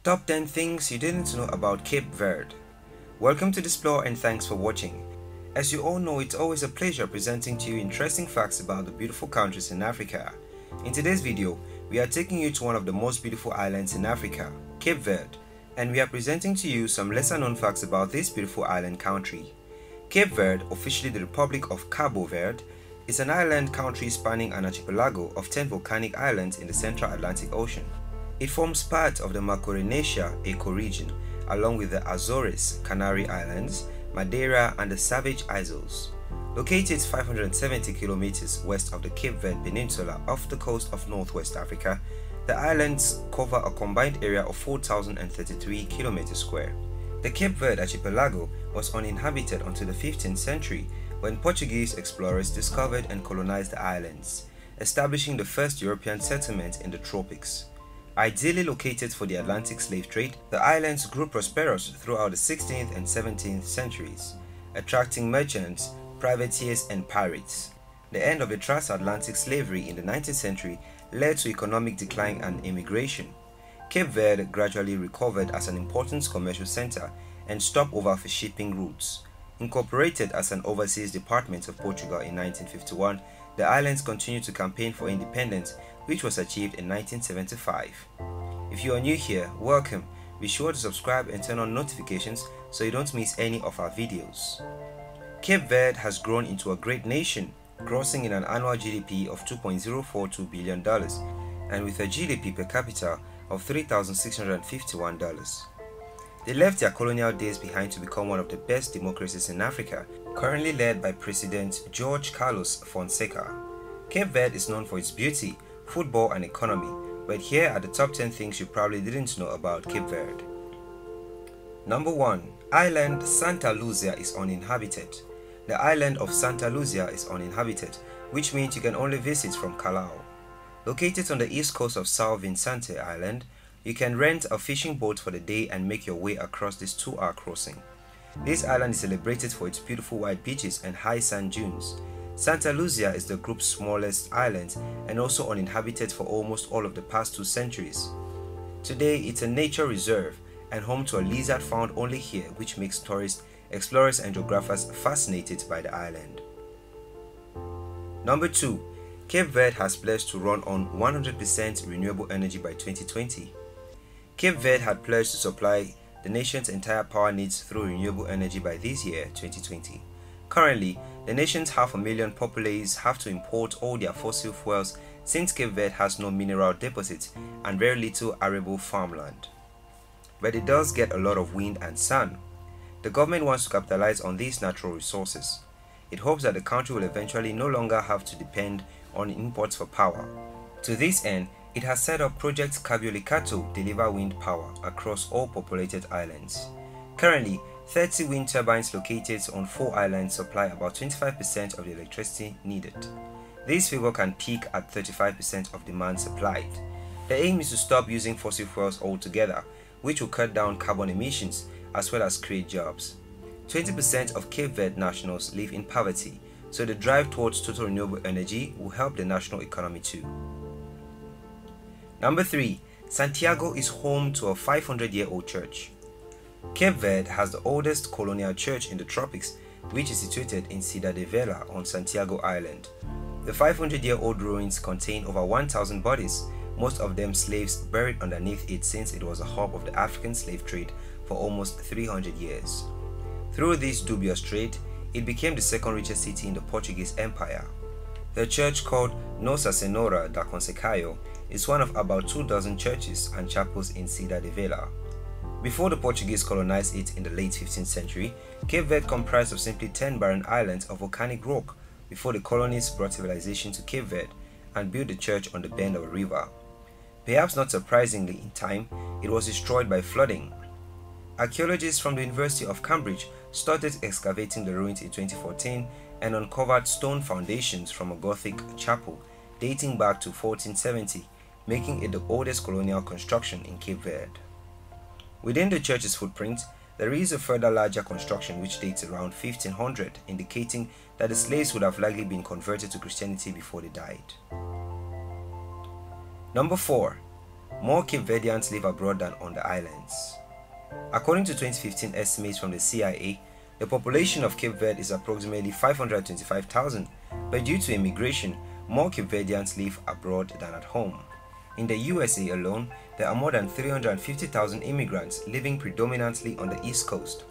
Top 10 Things You Didn't Know About Cape Verde. Welcome to Explore and thanks for watching. As you all know, it's always a pleasure presenting to you interesting facts about the beautiful countries in Africa. In today's video, we are taking you to one of the most beautiful islands in Africa, Cape Verde, and we are presenting to you some lesser known facts about this beautiful island country. Cape Verde, officially the Republic of Cabo Verde, is an island country spanning an archipelago of 10 volcanic islands in the Central Atlantic Ocean. It forms part of the Micronesia ecoregion, along with the Azores, Canary Islands, Madeira, and the Savage Isles. Located 570 kilometers west of the Cape Verde Peninsula off the coast of northwest Africa, the islands cover a combined area of 4,033 kilometers square. The Cape Verde archipelago was uninhabited until the 15th century when Portuguese explorers discovered and colonized the islands, establishing the first European settlement in the tropics. Ideally located for the Atlantic slave trade, the islands grew prosperous throughout the 16th and 17th centuries, attracting merchants, privateers, and pirates. The end of the transatlantic slavery in the 19th century led to economic decline and immigration. Cape Verde gradually recovered as an important commercial center and stopover for shipping routes. Incorporated as an overseas department of Portugal in 1951, the islands continued to campaign for independence, which was achieved in 1975. If you are new here, welcome. Be sure to subscribe and turn on notifications so you don't miss any of our videos. Cape Verde has grown into a great nation, grossing in an annual GDP of $2.042 billion and with a GDP per capita of $3,651. They left their colonial days behind to become one of the best democracies in Africa, currently led by President Jorge Carlos Fonseca. Cape Verde is known for its beauty, football, and economy, but here are the top 10 things you probably didn't know about Cape Verde. Number 1. Island Santa Luzia is uninhabited. The island of Santa Luzia is uninhabited, which means you can only visit from Calhau. Located on the east coast of Sao Vicente Island, you can rent a fishing boat for the day and make your way across this 2-hour crossing. This island is celebrated for its beautiful white beaches and high sand dunes. Santa Luzia is the group's smallest island and also uninhabited for almost all of the past 2 centuries. Today, it's a nature reserve and home to a lizard found only here, which makes tourists, explorers, and geographers fascinated by the island. Number 2. Cape Verde has pledged to run on 100% renewable energy by 2020. Cape Verde had pledged to supply the nation's entire power needs through renewable energy by this year, 2020. Currently, the nation's 500,000 populace have to import all their fossil fuels since Cape Verde has no mineral deposits and very little arable farmland. But it does get a lot of wind and sun. The government wants to capitalize on these natural resources. It hopes that the country will eventually no longer have to depend on imports for power. To this end, it has set up Project Cabiolicato to deliver wind power across all populated islands. Currently, 30 wind turbines located on 4 islands supply about 25% of the electricity needed. This figure can peak at 35% of demand supplied. The aim is to stop using fossil fuels altogether, which will cut down carbon emissions as well as create jobs. 20% of Cape Verde nationals live in poverty, so the drive towards total renewable energy will help the national economy too. Number 3. Santiago is home to a 500-year-old church. Cape Verde has the oldest colonial church in the tropics, which is situated in Cidade de Vela on Santiago Island. The 500-year-old ruins contain over 1,000 bodies, most of them slaves buried underneath it since it was a hub of the African slave trade for almost 300 years. Through this dubious trade, it became the second richest city in the Portuguese Empire. The church, called Nossa Senhora da Conceição, is one of about 24 churches and chapels in Cidade de Vela. Before the Portuguese colonized it in the late 15th century, Cape Verde comprised of simply 10 barren islands of volcanic rock before the colonists brought civilization to Cape Verde and built the church on the bend of a river. Perhaps not surprisingly, in time, it was destroyed by flooding. Archaeologists from the University of Cambridge started excavating the ruins in 2014 and uncovered stone foundations from a Gothic chapel dating back to 1470, making it the oldest colonial construction in Cape Verde. Within the church's footprint, there is a further larger construction which dates around 1500, indicating that the slaves would have likely been converted to Christianity before they died. Number 4. more Cape Verdeans live abroad than on the islands. According to 2015 estimates from the CIA, the population of Cape Verde is approximately 525,000, but due to immigration, more Cape Verdeans live abroad than at home. In the USA alone, there are more than 350,000 immigrants living predominantly on the East Coast.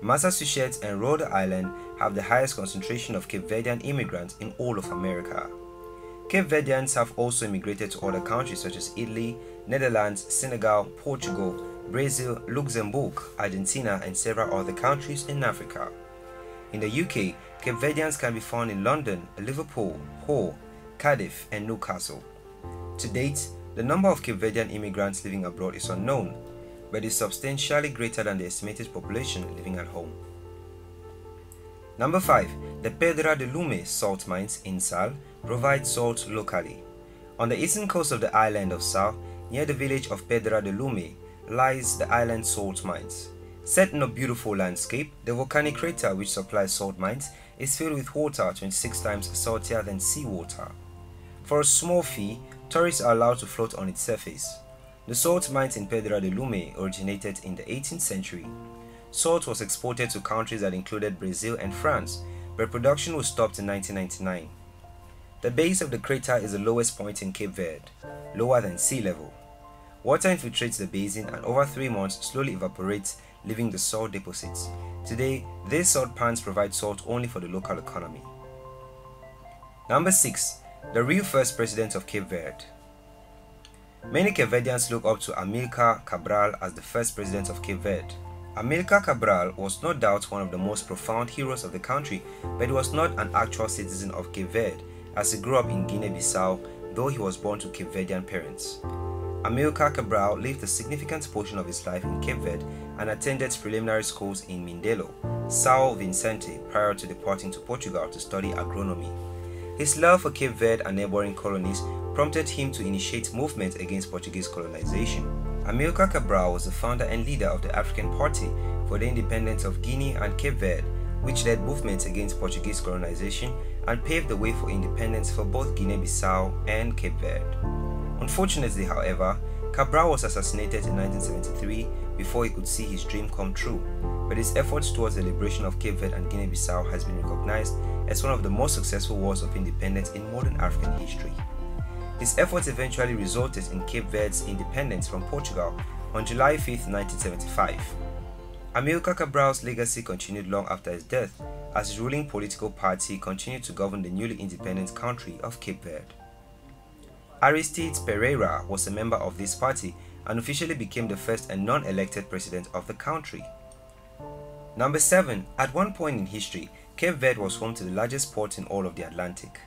Massachusetts and Rhode Island have the highest concentration of Cape Verdean immigrants in all of America. Cape Verdeans have also immigrated to other countries such as Italy, Netherlands, Senegal, Portugal, Brazil, Luxembourg, Argentina, and several other countries in Africa. In the UK, Cape Verdeans can be found in London, Liverpool, Hull, Cardiff, and Newcastle. To date, the number of Cape Verdean immigrants living abroad is unknown, but is substantially greater than the estimated population living at home. Number 5. The Pedra de Lume salt mines in Sal provide salt locally. On the eastern coast of the island of Sal, near the village of Pedra de Lume, lies the island salt mines. Set in a beautiful landscape, the volcanic crater which supplies salt mines is filled with water 26 times saltier than seawater. For a small fee, tourists are allowed to float on its surface. The salt mines in Pedra de Lume originated in the 18th century. Salt was exported to countries that included Brazil and France, but production was stopped in 1999. The base of the crater is the lowest point in Cape Verde, lower than sea level. Water infiltrates the basin and over 3 months slowly evaporates, leaving the salt deposits. Today, these salt pans provide salt only for the local economy. Number 6. The real first president of Cape Verde. Many Cape Verdeans look up to Amilcar Cabral as the first president of Cape Verde. Amilcar Cabral was no doubt one of the most profound heroes of the country, but he was not an actual citizen of Cape Verde, as he grew up in Guinea-Bissau, though he was born to Cape Verdean parents. Amilcar Cabral lived a significant portion of his life in Cape Verde and attended preliminary schools in Mindelo, Sao Vicente, prior to departing to Portugal to study agronomy. His love for Cape Verde and neighboring colonies prompted him to initiate movements against Portuguese colonization. Amilcar Cabral was the founder and leader of the African Party for the Independence of Guinea and Cape Verde, which led movements against Portuguese colonization and paved the way for independence for both Guinea-Bissau and Cape Verde. Unfortunately, however, Cabral was assassinated in 1973 before he could see his dream come true, but his efforts towards the liberation of Cape Verde and Guinea-Bissau has been recognized as one of the most successful wars of independence in modern African history. His efforts eventually resulted in Cape Verde's independence from Portugal on July 5, 1975. Amilcar Cabral's legacy continued long after his death, as his ruling political party continued to govern the newly independent country of Cape Verde. Aristides Pereira was a member of this party and officially became the first and non-elected president of the country. Number 7. At one point in history, Cape Verde was home to the largest port in all of the Atlantic.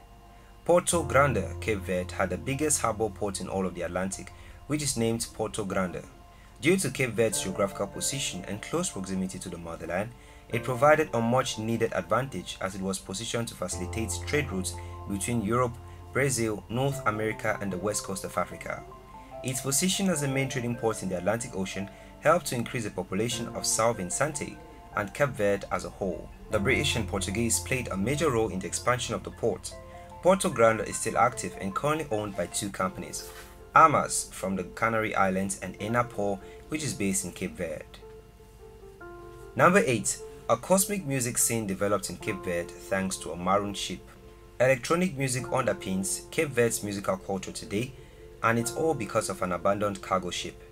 Porto Grandin, Cape Verde, had the biggest harbour port in all of the Atlantic, which is named Porto Grandin. Due to Cape Verde's geographical position and close proximity to the motherland, it provided a much needed advantage as it was positioned to facilitate trade routes between Europe, Brazil, North America, and the west coast of Africa. Its position as a main trading port in the Atlantic Ocean helped to increase the population of Sao Vicente and Cape Verde as a whole. The British and Portuguese played a major role in the expansion of the port. Porto Grandin is still active and currently owned by 2 companies, Amas from the Canary Islands and Enapor, which is based in Cape Verde. Number 8. A cosmic music scene developed in Cape Verde thanks to a marooned ship. Electronic music underpins Cape Verde's musical culture today, and it's all because of an abandoned cargo ship.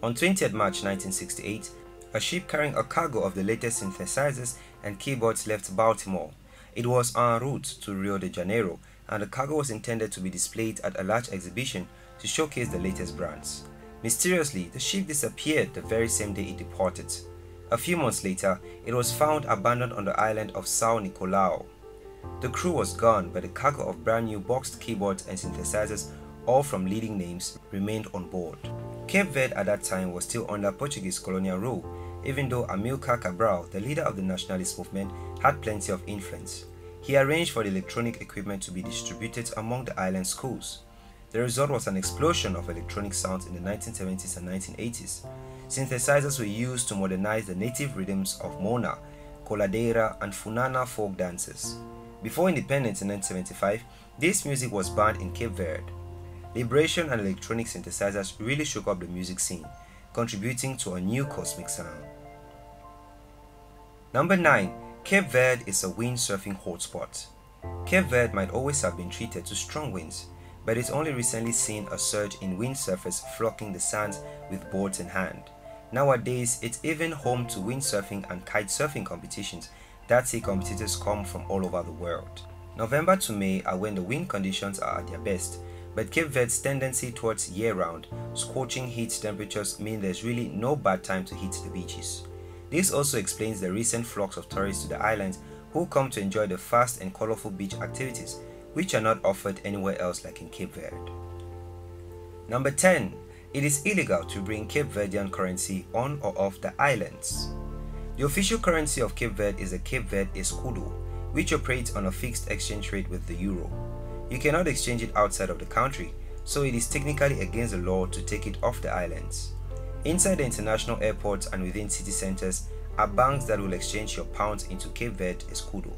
On 20th March 1968, a ship carrying a cargo of the latest synthesizers and keyboards left Baltimore. It was en route to Rio de Janeiro, and the cargo was intended to be displayed at a large exhibition to showcase the latest brands. Mysteriously, the ship disappeared the very same day it departed. A few months later, it was found abandoned on the island of Sao Nicolau. The crew was gone, but the cargo of brand new boxed keyboards and synthesizers, all from leading names, remained on board. Cape Verde at that time was still under Portuguese colonial rule, even though Amilcar Cabral, the leader of the nationalist movement, had plenty of influence. He arranged for the electronic equipment to be distributed among the island schools. The result was an explosion of electronic sounds in the 1970s and 1980s. Synthesizers were used to modernize the native rhythms of Mona, Coladeira, and Funana folk dances. Before independence in 1975, this music was banned in Cape Verde. Liberation and electronic synthesizers really shook up the music scene, contributing to a new cosmic sound. Number 9. Cape Verde is a windsurfing hotspot. Cape Verde might always have been treated to strong winds, but it's only recently seen a surge in windsurfers flocking the sands with boards in hand. Nowadays, it's even home to windsurfing and kitesurfing competitions that see competitors come from all over the world. November to May are when the wind conditions are at their best, but Cape Verde's tendency towards year-round, scorching heat temperatures mean there's really no bad time to hit the beaches. This also explains the recent flux of tourists to the islands who come to enjoy the fast and colorful beach activities, which are not offered anywhere else like in Cape Verde. Number 10. It is illegal to bring Cape Verdean currency on or off the islands. The official currency of Cape Verde is the Cape Verde escudo, which operates on a fixed exchange rate with the euro. You cannot exchange it outside of the country, so it is technically against the law to take it off the islands. Inside the international airports and within city centers are banks that will exchange your pounds into Cape Verde escudo.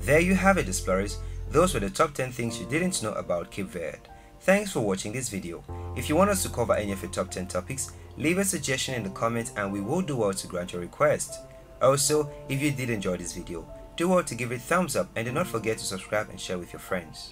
There you have it, explorers. Those were the top 10 things you didn't know about Cape Verde. Thanks for watching this video. If you want us to cover any of your top 10 topics, leave a suggestion in the comments and we will do well to grant your request. Also, if you did enjoy this video, do well to give it a thumbs up and do not forget to subscribe and share with your friends.